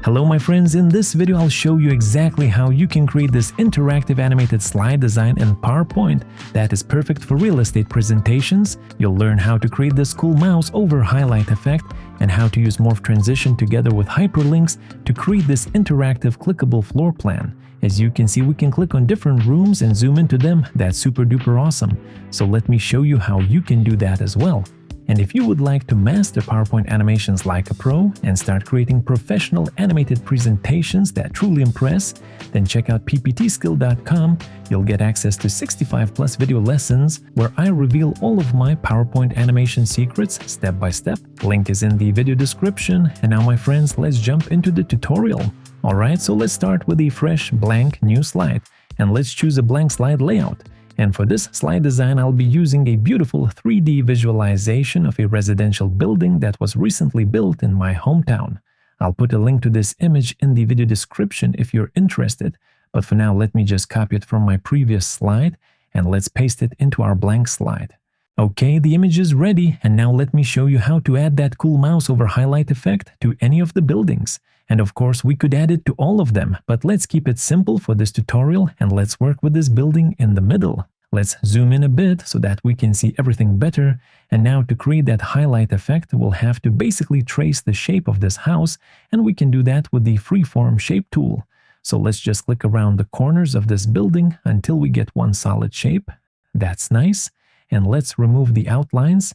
Hello my friends, in this video I'll show you exactly how you can create this interactive animated slide design in PowerPoint that is perfect for real estate presentations. You'll learn how to create this cool mouse over highlight effect and how to use Morph transition together with hyperlinks to create this interactive clickable floor plan. As you can see, we can click on different rooms and zoom into them. That's super duper awesome. So let me show you how you can do that as well. And if you would like to master PowerPoint animations like a pro and start creating professional animated presentations that truly impress, then check out pptskill.com. You'll get access to 65+ video lessons where I reveal all of my PowerPoint animation secrets step by step. Link is in the video description. And now my friends, let's jump into the tutorial. Alright, so let's start with a fresh blank new slide. And let's choose a blank slide layout. And for this slide design, I'll be using a beautiful 3D visualization of a residential building that was recently built in my hometown. I'll put a link to this image in the video description if you're interested, but for now let me just copy it from my previous slide and let's paste it into our blank slide. Okay, the image is ready, and now let me show you how to add that cool mouse over highlight effect to any of the buildings. And of course, we could add it to all of them, but let's keep it simple for this tutorial and let's work with this building in the middle. Let's zoom in a bit so that we can see everything better. And now to create that highlight effect, we'll have to basically trace the shape of this house, and we can do that with the freeform shape tool. So let's just click around the corners of this building until we get one solid shape. That's nice. And let's remove the outlines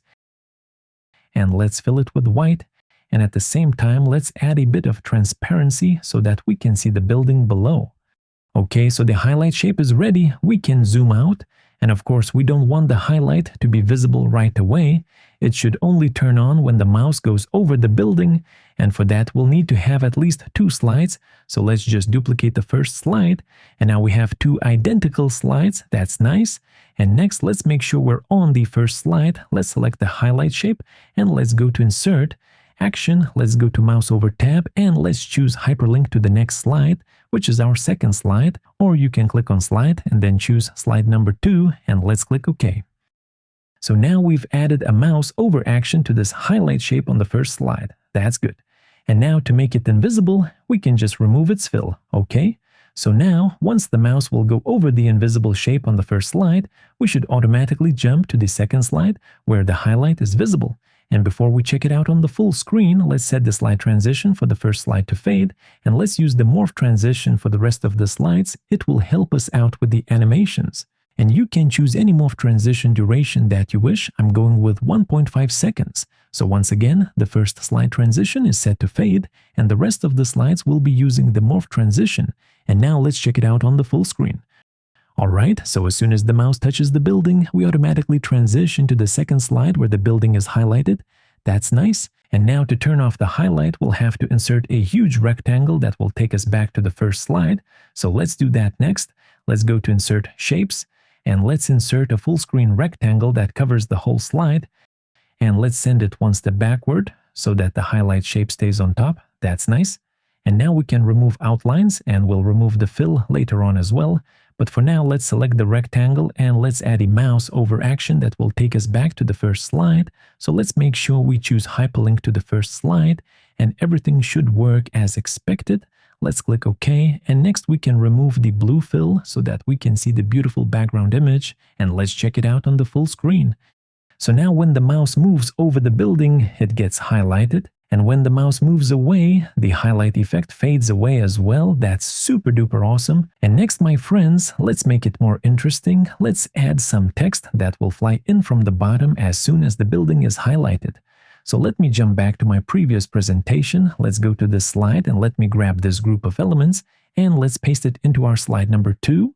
and let's fill it with white. And at the same time, let's add a bit of transparency so that we can see the building below. Okay, so the highlight shape is ready. We can zoom out. And of course, we don't want the highlight to be visible right away. It should only turn on when the mouse goes over the building. And for that, we'll need to have at least 2 slides. So let's just duplicate the first slide. And now we have 2 identical slides. That's nice. And next, let's make sure we're on the first slide. Let's select the highlight shape and let's go to Insert, Action. Let's go to Mouse over Tab and let's choose Hyperlink to the next slide, which is our second slide. Or you can click on Slide and then choose slide number 2 and let's click OK. So now we've added a mouse over action to this highlight shape on the first slide. That's good. And now to make it invisible, we can just remove its fill. Okay. So now, once the mouse will go over the invisible shape on the first slide, we should automatically jump to the second slide where the highlight is visible. And before we check it out on the full screen, let's set the slide transition for the first slide to fade, and let's use the Morph transition for the rest of the slides. It will help us out with the animations. And you can choose any Morph transition duration that you wish. I'm going with 1.5 seconds. So once again, the first slide transition is set to fade, and the rest of the slides will be using the Morph transition. And now let's check it out on the full screen. Alright, so as soon as the mouse touches the building, we automatically transition to the second slide where the building is highlighted. That's nice. And now to turn off the highlight, we'll have to insert a huge rectangle that will take us back to the first slide. So let's do that next. Let's go to Insert, Shapes, and let's insert a full screen rectangle that covers the whole slide. And let's send it one step backward so that the highlight shape stays on top. That's nice. And now we can remove outlines, and we'll remove the fill later on as well. But for now, let's select the rectangle and let's add a mouse over action that will take us back to the first slide. So let's make sure we choose hyperlink to the first slide, and everything should work as expected. Let's click OK, and next we can remove the blue fill so that we can see the beautiful background image, and let's check it out on the full screen. So now when the mouse moves over the building, it gets highlighted. And when the mouse moves away, the highlight effect fades away as well. That's super duper awesome. And next, my friends, let's make it more interesting. Let's add some text that will fly in from the bottom as soon as the building is highlighted. So let me jump back to my previous presentation. Let's go to this slide and let me grab this group of elements and let's paste it into our slide number 2.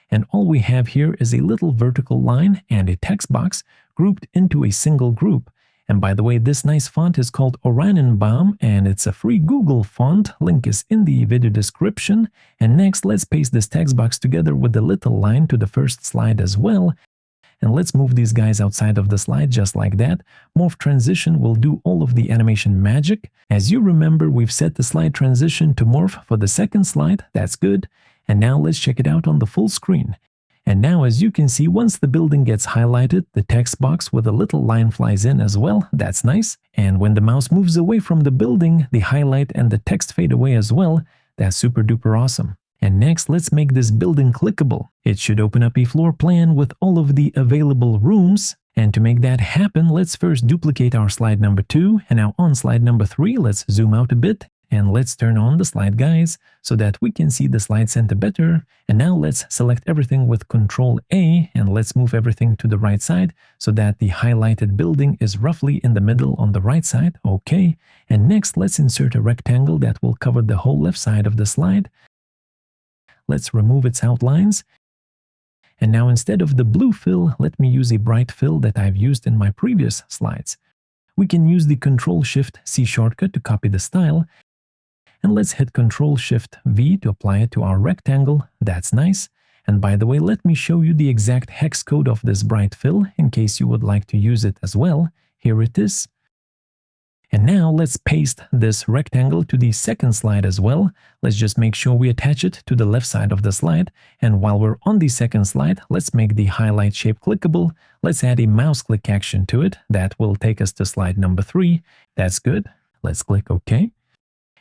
And all we have here is a little vertical line and a text box grouped into a single group. And by the way, this nice font is called Oranienbaum, and it's a free Google font. Link is in the video description. And next, let's paste this text box together with the little line to the first slide as well. And let's move these guys outside of the slide just like that. Morph transition will do all of the animation magic. As you remember, we've set the slide transition to Morph for the second slide. That's good. And now let's check it out on the full screen. And now, as you can see, once the building gets highlighted, the text box with a little line flies in as well. That's nice. And when the mouse moves away from the building, the highlight and the text fade away as well. That's super duper awesome. And next, let's make this building clickable. It should open up a floor plan with all of the available rooms. And to make that happen, let's first duplicate our slide number 2. And now on slide number 3, let's zoom out a bit. And let's turn on the slide guys so that we can see the slide center better. And now let's select everything with Control A and let's move everything to the right side so that the highlighted building is roughly in the middle on the right side. Okay. And next, let's insert a rectangle that will cover the whole left side of the slide. Let's remove its outlines. And now instead of the blue fill, let me use a bright fill that I've used in my previous slides. We can use the Ctrl-Shift-C shortcut to copy the style. And let's hit Ctrl-Shift-V to apply it to our rectangle. That's nice. And by the way, let me show you the exact hex code of this bright fill in case you would like to use it as well. Here it is. And now let's paste this rectangle to the second slide as well. Let's just make sure we attach it to the left side of the slide. And while we're on the second slide, let's make the highlight shape clickable. Let's add a mouse click action to it. That will take us to slide number 3. That's good. Let's click OK.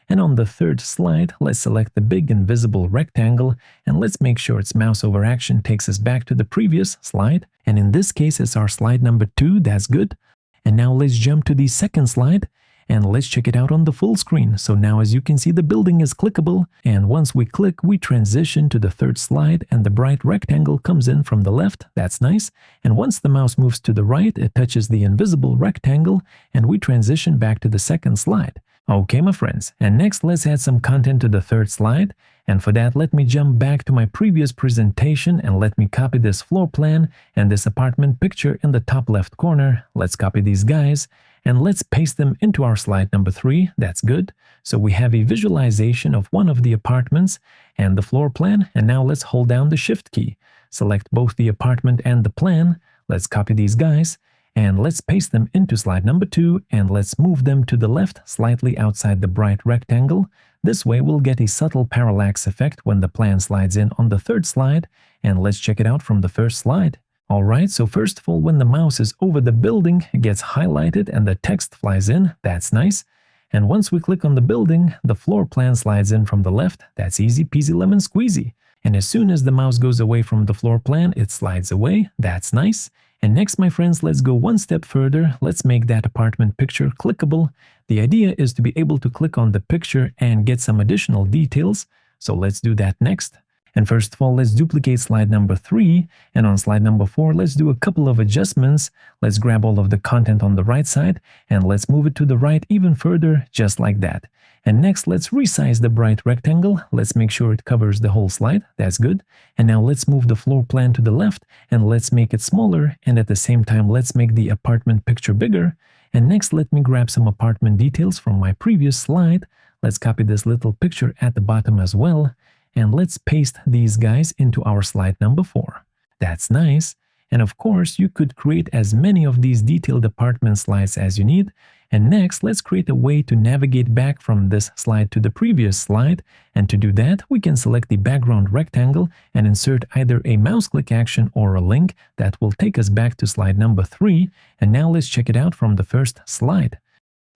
And on the third slide, let's select the big invisible rectangle and let's make sure its mouse over action takes us back to the previous slide. And in this case, it's our slide number 2. That's good. And now let's jump to the second slide and let's check it out on the full screen. So now as you can see, the building is clickable. And once we click, we transition to the third slide and the bright rectangle comes in from the left. That's nice. And once the mouse moves to the right, it touches the invisible rectangle and we transition back to the second slide. Okay, my friends, and next let's add some content to the third slide. And for that, let me jump back to my previous presentation and let me copy this floor plan and this apartment picture in the top left corner. Let's copy these guys and let's paste them into our slide number 3. That's good. So we have a visualization of one of the apartments and the floor plan. And now let's hold down the Shift key. Select both the apartment and the plan. Let's copy these guys. And let's paste them into slide number 2 and let's move them to the left slightly outside the bright rectangle. This way we'll get a subtle parallax effect when the plan slides in on the third slide. And let's check it out from the first slide. Alright, so first of all, when the mouse is over the building, it gets highlighted and the text flies in. That's nice. And once we click on the building, the floor plan slides in from the left. That's easy peasy lemon squeezy. And as soon as the mouse goes away from the floor plan, it slides away. That's nice. And next, my friends, let's go one step further. Let's make that apartment picture clickable. The idea is to be able to click on the picture and get some additional details. So let's do that next. And first of all, let's duplicate slide number 3. And on slide number 4, let's do a couple of adjustments. Let's grab all of the content on the right side and let's move it to the right even further, just like that. And next, let's resize the bright rectangle. Let's make sure it covers the whole slide. That's good. And now let's move the floor plan to the left and let's make it smaller. And at the same time, let's make the apartment picture bigger. And next, let me grab some apartment details from my previous slide. Let's copy this little picture at the bottom as well. And let's paste these guys into our slide number 4. That's nice. And of course, you could create as many of these detailed apartment slides as you need. And next, let's create a way to navigate back from this slide to the previous slide. And to do that, we can select the background rectangle and insert either a mouse click action or a link that will take us back to slide number 3. And now let's check it out from the first slide.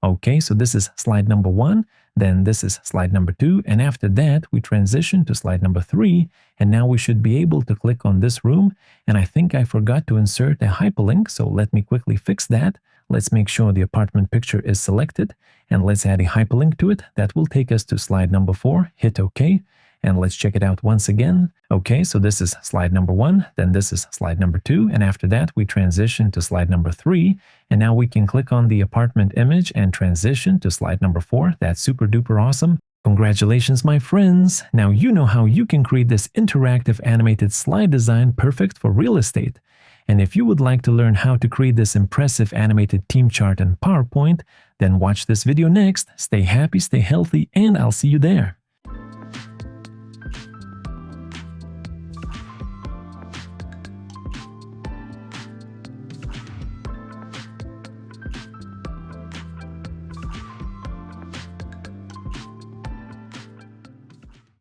Okay, so this is slide number 1, then this is slide number 2, and after that we transition to slide number 3, and now we should be able to click on this room, and I think I forgot to insert a hyperlink, so let me quickly fix that. Let's make sure the apartment picture is selected, and let's add a hyperlink to it. That will take us to slide number 4, hit OK, and let's check it out once again. Okay, so this is slide number 1, then this is slide number 2, and after that we transition to slide number 3, and now we can click on the apartment image and transition to slide number 4. That's super duper awesome. Congratulations, my friends! Now you know how you can create this interactive animated slide design perfect for real estate. And if you would like to learn how to create this impressive animated team chart in PowerPoint, then watch this video next. Stay happy, stay healthy, and I'll see you there.